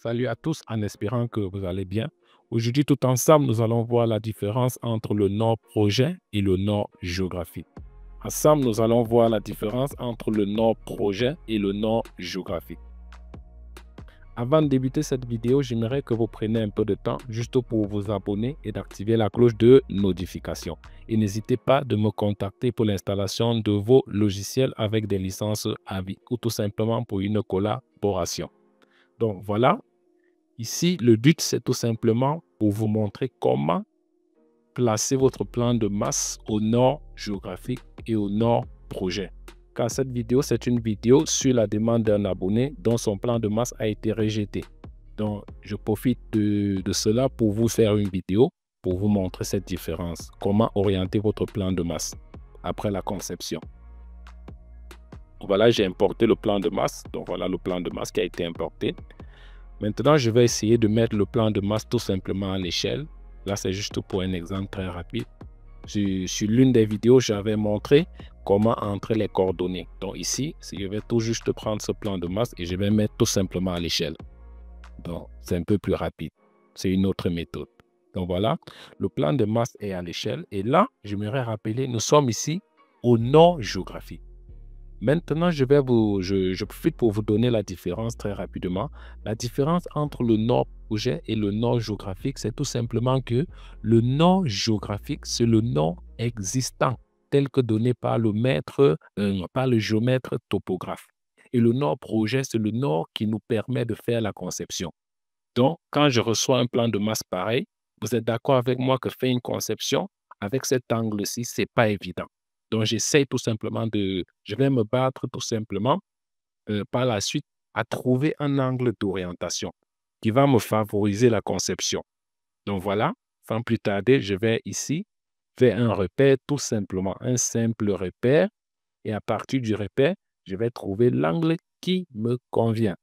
Salut à tous, en espérant que vous allez bien. Aujourd'hui, tout ensemble, nous allons voir la différence entre le nom projet et le nom géographique. Ensemble, nous allons voir la différence entre le nom projet et le nom géographique. Avant de débuter cette vidéo, j'aimerais que vous preniez un peu de temps juste pour vous abonner et d'activer la cloche de notification. Et n'hésitez pas de me contacter pour l'installation de vos logiciels avec des licences à vie ou tout simplement pour une collaboration. Donc voilà, ici, le but, c'est tout simplement pour vous montrer comment placer votre plan de masse au nom géographique et au nom projet. Car cette vidéo, c'est une vidéo sur la demande d'un abonné dont son plan de masse a été rejeté. Donc, je profite de cela pour vous faire une vidéo pour vous montrer cette différence. Comment orienter votre plan de masse après la conception. Voilà, j'ai importé le plan de masse. Donc, voilà le plan de masse qui a été importé. Maintenant, je vais essayer de mettre le plan de masse tout simplement à l'échelle. Là, c'est juste pour un exemple très rapide. Sur l'une des vidéos, j'avais montré comment entrer les coordonnées. Donc ici, je vais tout juste prendre ce plan de masse et je vais mettre tout simplement à l'échelle. Donc, c'est un peu plus rapide. C'est une autre méthode. Donc voilà, le plan de masse est à l'échelle. Et là, j'aimerais rappeler, nous sommes ici au nom géographique. Maintenant, je profite pour vous donner la différence très rapidement. La différence entre le nom projet et le nom géographique, c'est tout simplement que le nom géographique, c'est le nom existant tel que donné par le maître, par le géomètre topographe. Et le nom projet, c'est le nom qui nous permet de faire la conception. Donc, quand je reçois un plan de masse pareil, vous êtes d'accord avec moi que faire une conception avec cet angle-ci, ce n'est pas évident. Donc, j'essaie tout simplement je vais me battre tout simplement par la suite à trouver un angle d'orientation qui va me favoriser la conception. Donc, voilà, sans plus tarder, je vais ici faire un repère tout simplement, un simple repère. Et à partir du repère, je vais trouver l'angle qui me convient.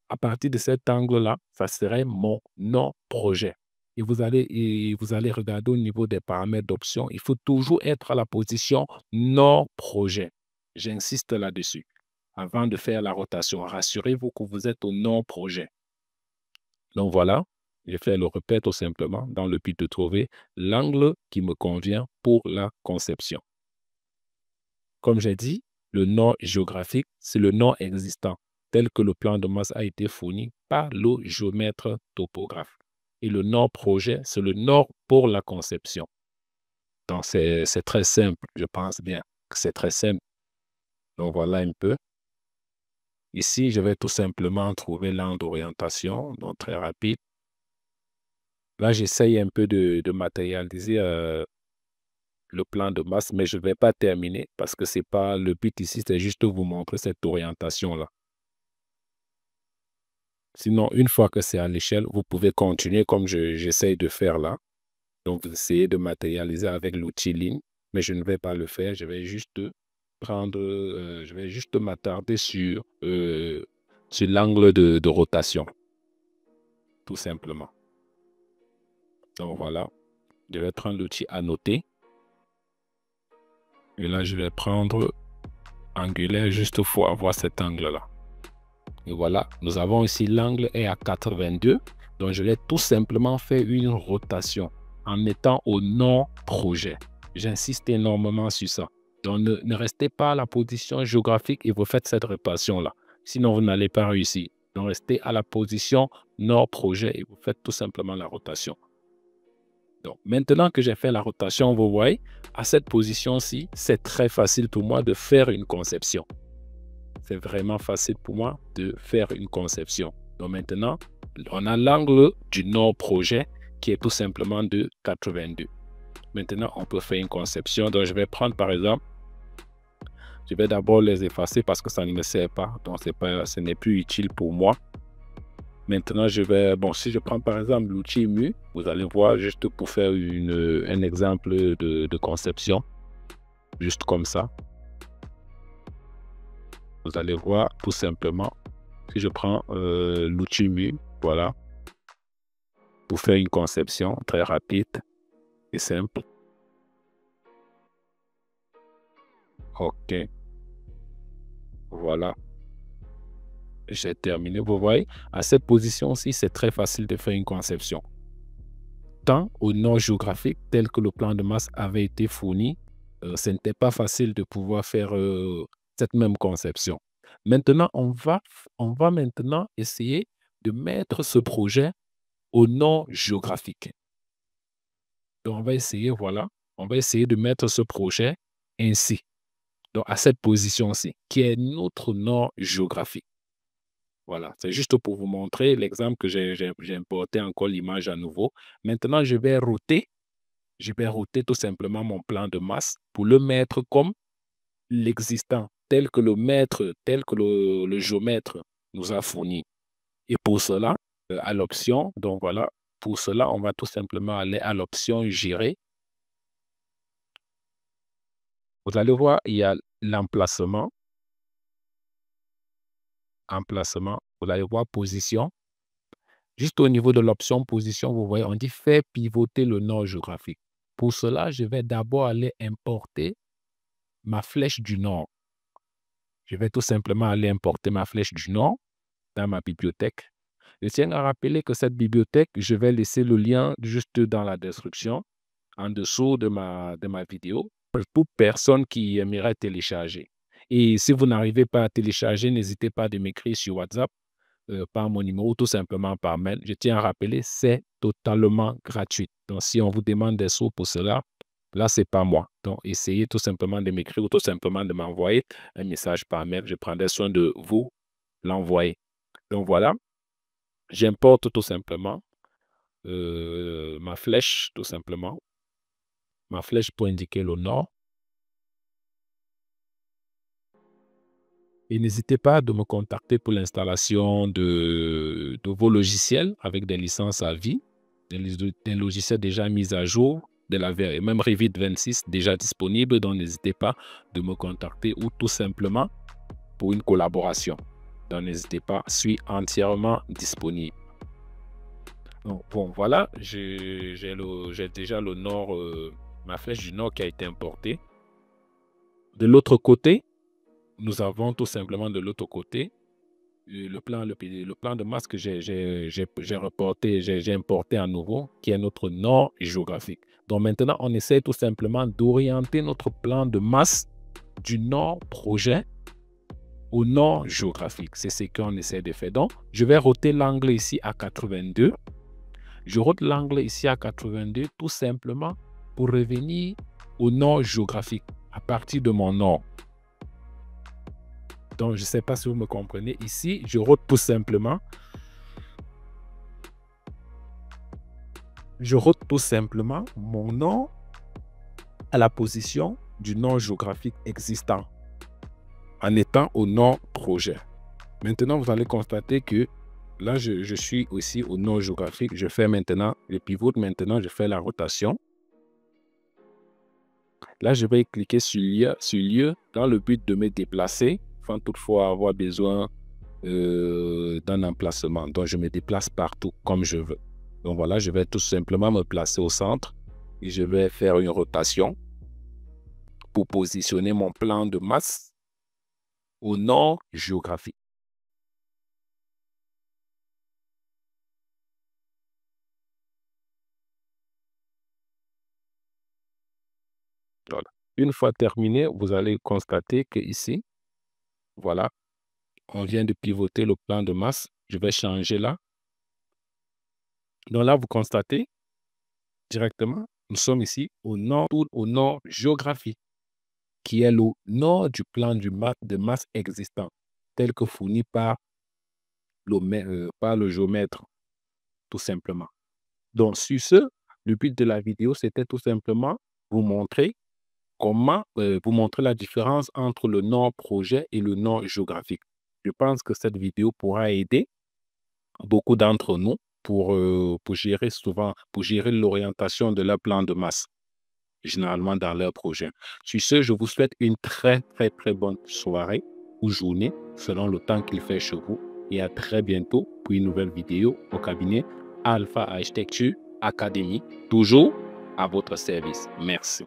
À partir de cet angle-là, ça serait mon non-projet. Et vous allez regarder au niveau des paramètres d'options. Il faut toujours être à la position non-projet. J'insiste là-dessus. Avant de faire la rotation, rassurez-vous que vous êtes au non-projet. Donc voilà, j'ai fait le repère tout simplement dans le but de trouver l'angle qui me convient pour la conception. Comme j'ai dit, le nom géographique, c'est le nom existant, tel que le plan de masse a été fourni par le géomètre topographe. Et le nom projet, c'est le nom pour la conception. Donc, c'est très simple, je pense bien que c'est très simple. Donc, voilà un peu. Ici, je vais tout simplement trouver l'angle d'orientation, donc très rapide. Là, j'essaye un peu de matérialiser le plan de masse, mais je ne vais pas terminer parce que c'est pas le but ici, c'est juste vous montrer cette orientation-là. Sinon, une fois que c'est à l'échelle, vous pouvez continuer comme j'essaye de faire là. Donc, essayer de matérialiser avec l'outil ligne, mais je ne vais pas le faire. Je vais juste je vais juste m'attarder sur l'angle de rotation, tout simplement. Donc, voilà. Je vais prendre l'outil annoter. Et là, je vais prendre angulaire juste pour avoir cet angle-là. Et voilà, nous avons ici l'angle est à 82. Donc, je vais tout simplement faire une rotation en mettant au non-projet. J'insiste énormément sur ça. Donc, ne restez pas à la position géographique et vous faites cette rotation-là. Sinon, vous n'allez pas réussir. Donc, restez à la position non-projet et vous faites tout simplement la rotation. Donc, maintenant que j'ai fait la rotation, vous voyez, à cette position-ci, c'est très facile pour moi de faire une conception. C'est vraiment facile pour moi de faire une conception. Donc maintenant, on a l'angle du non-projet qui est tout simplement de 82. Maintenant, on peut faire une conception. Donc, je vais prendre par exemple, je vais d'abord les effacer parce que ça ne me sert pas. Donc, ce n'est plus utile pour moi. Maintenant, si je prends par exemple l'outil mu, vous allez voir juste pour faire un exemple de conception, juste comme ça. Vous allez voir tout simplement, si je prends l'outil mu, voilà, pour faire une conception très rapide et simple. OK. Voilà. J'ai terminé. Vous voyez, à cette position-ci, c'est très facile de faire une conception. Tant au nord géographique tel que le plan de masse avait été fourni, ce n'était pas facile de pouvoir faire cette même conception. Maintenant, on va maintenant essayer de mettre ce projet au nord géographique. Donc, on va essayer, voilà, on va essayer de mettre ce projet ainsi, donc à cette position-ci, qui est notre nord géographique. Voilà, c'est juste pour vous montrer l'exemple que j'ai importé encore l'image à nouveau. Maintenant, je vais router tout simplement mon plan de masse pour le mettre comme l'existant, tel que le géomètre nous a fourni. Et pour cela, à l'option, donc voilà, pour cela, on va tout simplement aller à l'option gérer. Vous allez voir, il y a l'emplacement, emplacement, vous allez voir position. Juste au niveau de l'option position, vous voyez, on dit faire pivoter le nord géographique. Pour cela, je vais d'abord aller importer ma flèche du nord. Je vais tout simplement aller importer ma flèche du nord dans ma bibliothèque. Je tiens à rappeler que cette bibliothèque, je vais laisser le lien juste dans la description, en dessous de ma vidéo, pour personne qui aimerait télécharger. Et si vous n'arrivez pas à télécharger, n'hésitez pas de m'écrire sur WhatsApp, par mon numéro, tout simplement par mail. Je tiens à rappeler, c'est totalement gratuit. Donc, si on vous demande des sous pour cela, là, c'est pas moi. Donc, essayez tout simplement de m'écrire ou tout simplement de m'envoyer un message par mail. Je prendrai soin de vous l'envoyer. Donc, voilà, j'importe tout simplement ma flèche, tout simplement. Ma flèche pour indiquer le nord. Et n'hésitez pas de me contacter pour l'installation de vos logiciels avec des licences à vie, des logiciels déjà mis à jour, même Revit 26 déjà disponible. Donc, n'hésitez pas de me contacter ou tout simplement pour une collaboration. Donc, n'hésitez pas, je suis entièrement disponible. Donc, bon, voilà, j'ai déjà le nord, ma flèche du nord qui a été importée. De l'autre côté, nous avons tout simplement de l'autre côté le plan de masse que j'ai reporté, j'ai importé à nouveau, qui est notre nord géographique. Donc maintenant, on essaie tout simplement d'orienter notre plan de masse du nord projet au nord géographique. C'est ce qu'on essaie de faire. Donc, je vais roter l'angle ici à 82. Je rote l'angle ici à 82 tout simplement pour revenir au nord géographique à partir de mon nord. Donc, je ne sais pas si vous me comprenez. Ici, je rote tout simplement. Je rote tout simplement mon nord à la position du nord géographique existant en étant au nord projet. Maintenant, vous allez constater que là, je suis aussi au nord géographique. Je fais maintenant le pivot. Maintenant, je fais la rotation. Là, je vais cliquer sur lieu dans le but de me déplacer sans toutefois avoir besoin d'un emplacement. Donc, je me déplace partout comme je veux. Donc, voilà, je vais tout simplement me placer au centre et je vais faire une rotation pour positionner mon plan de masse au nord géographique. Voilà. Une fois terminé, vous allez constater que ici, voilà, on vient de pivoter le plan de masse. Je vais changer là. Donc là, vous constatez directement, nous sommes ici au nord géographique, qui est le nord du plan de masse existant, tel que fourni par le géomètre, tout simplement. Donc, sur ce, le but de la vidéo, c'était tout simplement vous montrer vous montrer la différence entre le nord projet et le nord géographique. Je pense que cette vidéo pourra aider beaucoup d'entre nous pour gérer l'orientation de leur plan de masse, généralement dans leur projet. Sur ce, je vous souhaite une très, très, très bonne soirée ou journée, selon le temps qu'il fait chez vous. Et à très bientôt pour une nouvelle vidéo au cabinet Alpha Architecture Academy, toujours à votre service. Merci.